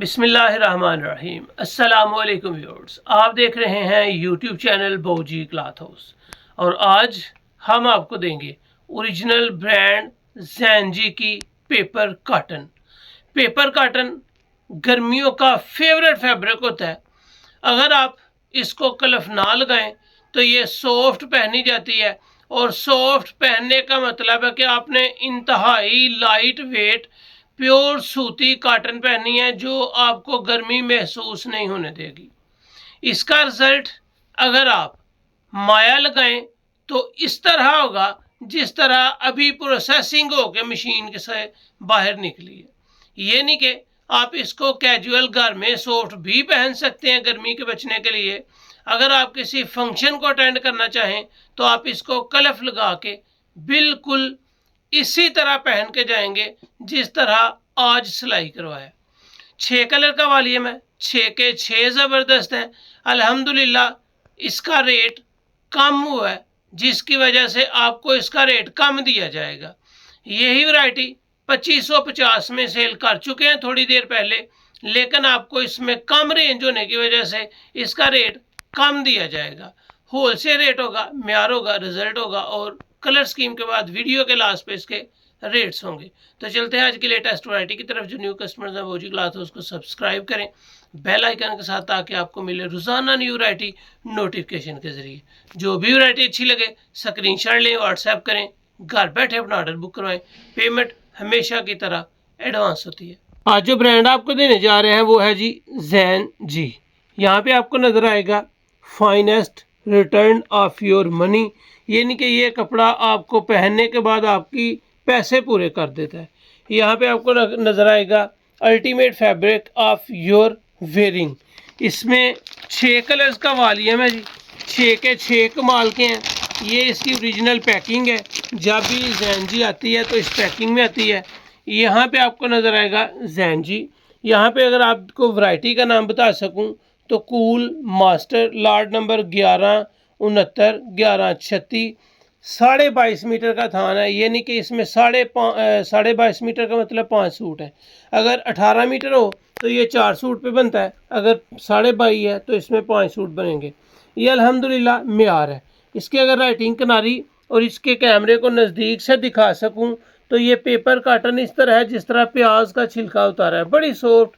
बिस्मिल्लाहिर्रहमानिर्रहीम। अस्सलामुअलैकुम व्यूअर्स, आप देख रहे हैं यूट्यूब चैनल बौजी क्लॉथ हाउस और आज हम आपको देंगे ओरिजिनल ब्रांड ज़ैनजी की पेपर कॉटन। पेपर कॉटन गर्मियों का फेवरेट फैब्रिक होता है। अगर आप इसको कलफ ना लगाएं तो ये सॉफ्ट पहनी जाती है और सॉफ्ट पहनने का मतलब है कि आपने इंतहाई लाइट वेट प्योर सूती कॉटन पहनी है जो आपको गर्मी महसूस नहीं होने देगी। इसका रिजल्ट अगर आप माया लगाएं तो इस तरह होगा जिस तरह अभी प्रोसेसिंग होकर मशीन से बाहर निकली है। ये नहीं कि आप इसको कैजुअल घर में सॉफ्ट भी पहन सकते हैं गर्मी के बचने के लिए। अगर आप किसी फंक्शन को अटेंड करना चाहें तो आप इसको कलफ लगा के बिल्कुल इसी तरह पहन के जाएंगे जिस तरह आज सिलाई करवाया। 6 कलर का वॉल्यूम है, 6 के 6 ज़बरदस्त है। अल्हम्दुलिल्लाह इसका रेट कम हुआ है जिसकी वजह से आपको इसका रेट कम दिया जाएगा। यही वैरायटी 2550 में सेल कर चुके हैं थोड़ी देर पहले, लेकिन आपको इसमें कम रेंज होने की वजह से इसका रेट कम दिया जाएगा। होलसेल रेट होगा, म्यार होगा, रिजल्ट होगा और कलर स्कीम के बाद वीडियो के लास्ट पे इसके रेट्स होंगे। तो चलते हैं आज की लेटेस्ट वैरायटी की तरफ। जो न्यू कस्टमर्स हैं बौजी क्लॉथ हाउस को सब्सक्राइब करें बेल आइकन के साथ, ताकि आपको मिले रोज़ाना न्यू वैरायटी नोटिफिकेशन के ज़रिए। जो भी वैरायटी अच्छी लगे स्क्रीनशॉट लें, व्हाट्सएप करें, घर बैठे अपना ऑर्डर बुक करवाएं। पेमेंट हमेशा की तरह एडवांस होती है। आज जो ब्रांड आपको देने जा रहे हैं वो है जी ज़ैनजी। यहाँ पे आपको नज़र आएगा finest return of your money. ये नहीं कि ये कपड़ा आपको पहनने के बाद आपकी पैसे पूरे कर देता है। यहाँ पे आपको नज़र आएगा ultimate fabric of your wearing. इसमें 6 कलर्स का वॉल्यूम है जी, 6 के 6 कमाल के हैं। ये इसकी ओरिजिनल पैकिंग है, जब भी ज़ैनजी आती है तो इस पैकिंग में आती है। यहाँ पे आपको नज़र आएगा ज़ैनजी। यहाँ पे अगर आपको वैरायटी का नाम बता सकूँ तो कूल मास्टर लाट नंबर 1169 1136 22.5 मीटर का थान है। ये नहीं कि इसमें 22.5 मीटर का मतलब 5 सूट है। अगर 18 मीटर हो तो ये 4 सूट पे बनता है, अगर 22.5 है तो इसमें 5 सूट बनेंगे। ये अल्हम्दुलिल्लाह म्यार है। इसके अगर राइटिंग किनारी और इसके कैमरे को नज़दीक से दिखा सकूं तो ये पेपर कॉटन इस तरह है जिस तरह प्याज का छिलका उतारा है। बड़ी सॉफ्ट,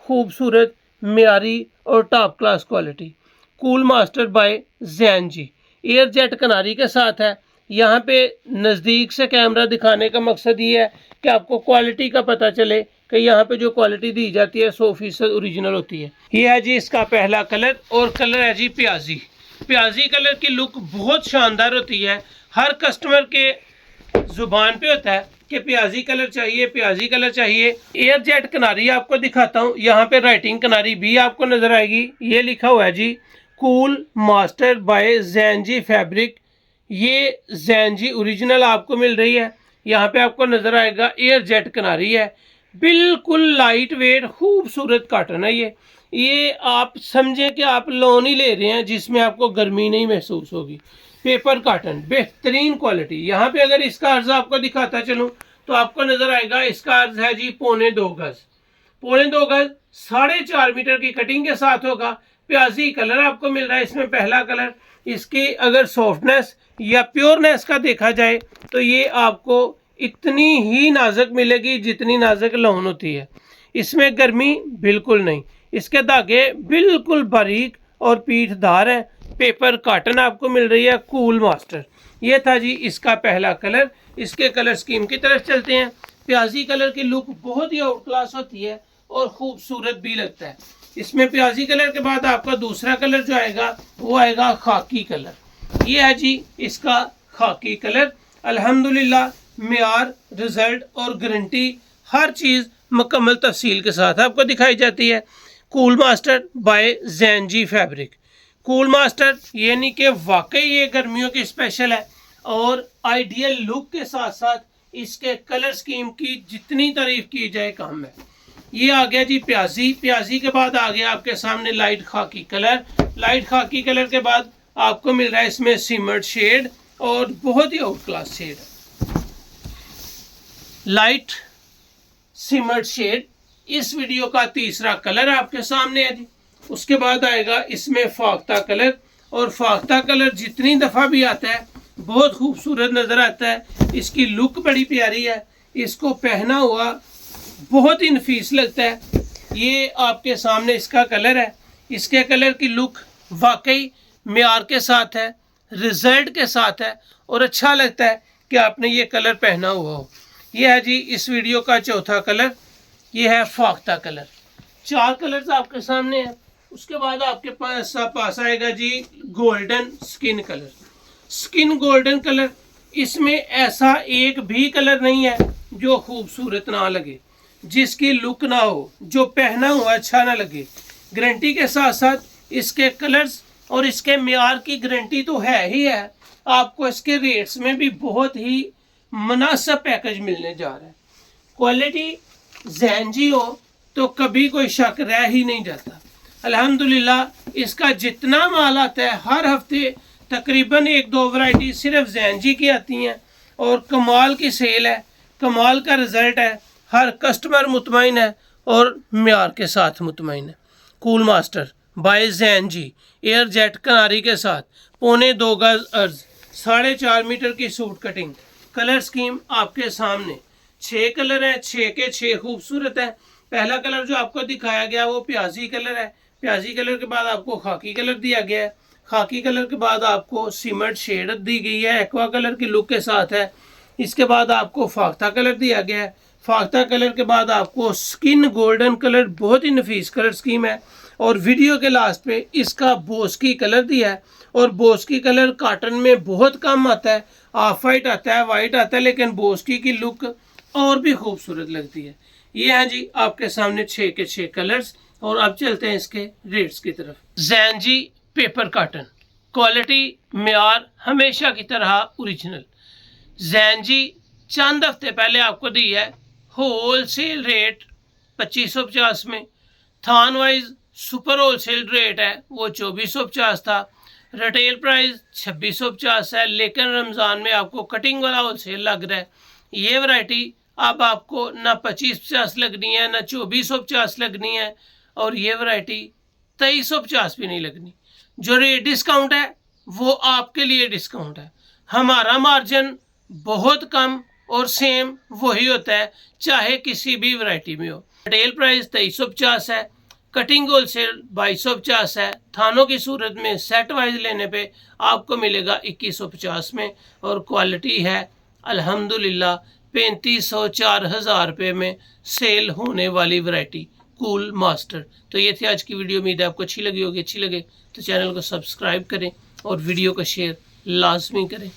खूबसूरत, म्यारी और top class quality. Cool master by ज़ैनजी एयर जेट किनारी के साथ है। यहाँ पे नज़दीक से कैमरा दिखाने का मकसद ये है कि आपको क्वालिटी का पता चले कि यहाँ पे जो क्वालिटी दी जाती है 100% ओरिजिनल होती है। ये है जी इसका पहला कलर और कलर है जी प्याजी। प्याजी कलर की लुक बहुत शानदार होती है। हर कस्टमर के ज़ुबान पे होता है कि प्याजी कलर चाहिए, प्याजी कलर चाहिए। एयर जेट किनारी आपको दिखाता हूँ। यहाँ पे राइटिंग किनारी भी आपको नज़र आएगी। ये लिखा हुआ है जी कूल मास्टर बाय ज़ैनजी फैब्रिक। ये ज़ैनजी ओरिजिनल आपको मिल रही है। यहाँ पे आपको नज़र आएगा एयर जेट किनारी है। बिल्कुल लाइट वेट खूबसूरत कॉटन है ये आप समझें कि आप लोन ही ले रहे हैं जिसमें आपको गर्मी नहीं महसूस होगी। पेपर कॉटन बेहतरीन क्वालिटी। यहाँ पे अगर इसका अर्ज आपको दिखाता चलूँ तो आपको नज़र आएगा इसका अर्ज है जी 2.25 गज। 2.25 गज 4.5 मीटर की कटिंग के साथ होगा। प्याजी कलर आपको मिल रहा है इसमें पहला कलर। इसकी अगर सॉफ्टनेस या प्योरनेस का देखा जाए तो ये आपको इतनी ही नाजुक मिलेगी जितनी नाजुक लौन होती है। इसमें गर्मी बिल्कुल नहीं। इसके धागे बिल्कुल बारीक और पीठदार हैं। पेपर कॉटन आपको मिल रही है कूल मास्टर। ये था जी इसका पहला कलर। इसके कलर स्कीम की तरफ चलते हैं। प्याजी कलर की लुक बहुत ही आउट क्लास होती है और खूबसूरत भी लगता है। इसमें प्याजी कलर के बाद आपका दूसरा कलर जो आएगा वो आएगा खाकी कलर। ये है जी इसका खाकी कलर। अल्हम्दुलिल्लाह म्यार, रिजल्ट और गारंटी हर चीज़ मुकम्मल तफसील के साथ आपको दिखाई जाती है। कूल मास्टर बाय ज़ैनजी फैब्रिक। कूल मास्टर ये नहीं कि वाकई ये गर्मियों की स्पेशल है और आइडियल लुक के साथ साथ इसके कलर स्कीम की जितनी तारीफ की जाए कम है। ये आ गया जी प्याजी। प्याजी के बाद आ गया आपके सामने लाइट खाकी कलर। लाइट खाकी कलर के बाद आपको मिल रहा है इसमें सिमर्ड शेड और बहुत ही आउट क्लास शेड है। लाइट सिमर्ड शेड इस वीडियो का तीसरा कलर आपके सामने है जी। उसके बाद आएगा इसमें फाख्ता कलर, और फाख्ता कलर जितनी दफ़ा भी आता है बहुत खूबसूरत नज़र आता है। इसकी लुक बड़ी प्यारी है, इसको पहना हुआ बहुत ही नफीस लगता है। ये आपके सामने इसका कलर है। इसके कलर की लुक वाकई मेयार के साथ है, रिजल्ट के साथ है, और अच्छा लगता है कि आपने ये कलर पहना हुआ हो। ये है जी इस वीडियो का चौथा कलर, ये है फाख्ता कलर। 4 कलर्स आपके सामने हैं। उसके बाद आपके पास आएगा जी golden skin colour. Skin golden colour, इसमें ऐसा एक भी कलर नहीं है जो खूबसूरत ना लगे, जिसकी लुक ना हो, जो पहना हुआ अच्छा ना लगे। गारंटी के साथ साथ इसके कलर्स और इसके मेयार की गारंटी तो है ही है। आपको इसके रेट्स में भी बहुत ही मुनासिब पैकेज मिलने जा रहा है। क्वालिटी ज़ैनजी हो तो कभी कोई शक रह ही नहीं जाता। अल्हम्दुलिल्लाह इसका जितना माल आता है हर हफ्ते तकरीबन 1-2 वैरायटी सिर्फ ज़ैनजी की आती हैं, और कमाल की सेल है, कमाल का रिज़ल्ट है। हर कस्टमर मुतमईन है और मेयार के साथ मुतमईन है। कूल मास्टर बाय ज़ैनजी एयर जेट कनारी के साथ 2.25 गज अर्ज, 4.5 मीटर की सूट कटिंग। कलर स्कीम आपके सामने 6 कलर हैं, 6 के 6 खूबसूरत है। पहला कलर जो आपको दिखाया गया वो प्याजी कलर है। प्याजी कलर के बाद आपको खाकी कलर दिया गया है। खाकी कलर के बाद आपको सीमेंट शेड दी गई है, एक्वा कलर की लुक के साथ है। इसके बाद आपको फाख्ता कलर दिया गया है। फाख्ता कलर के बाद आपको स्किन गोल्डन कलर, बहुत ही नफीस कलर स्कीम है। और वीडियो के लास्ट पे इसका बोस्की कलर दिया है, और बोस्की कलर कॉटन में बहुत कम आता है। ऑफ वाइट आता है, वाइट आता है, लेकिन बोस्की की लुक और भी खूबसूरत लगती है। ये हैं जी आपके सामने 6 के 6 कलर्स। और अब चलते हैं इसके रेट्स की तरफ। ज़ैनजी पेपर कॉटन, क्वालिटी मेयार हमेशा की तरह ओरिजिनल। ज़ैनजी चंद हफ्ते पहले आपको दी है होल सेल रेट 2550 में। थान wise super wholesale rate है वो 2450 था। रिटेल प्राइस 2650 है, लेकिन रमज़ान में आपको कटिंग वाला होल सेल लग रहा है। ये वैरायटी अब आपको ना 2550 लगनी है, ना 2450 लगनी है, और ये वैरायटी 2350 भी नहीं लगनी। जो रेट डिस्काउंट है वो आपके लिए डिस्काउंट है। हमारा मार्जिन बहुत कम और सेम वही होता है चाहे किसी भी वैरायटी में हो। रिटेल प्राइस 2350 है, कटिंग होलसेल 2250 है। थानों की सूरत में सेट वाइज लेने पे आपको मिलेगा 2150 में, और क्वालिटी है अल्हम्दुलिल्लाह 3500-4000 रुपये में सेल होने वाली वैरायटी कूल मास्टर। तो ये थी आज की वीडियो। उम्मीद है आपको अच्छी लगी होगी। अच्छी लगे तो चैनल को सब्सक्राइब करें और वीडियो को शेयर लाजमी करें।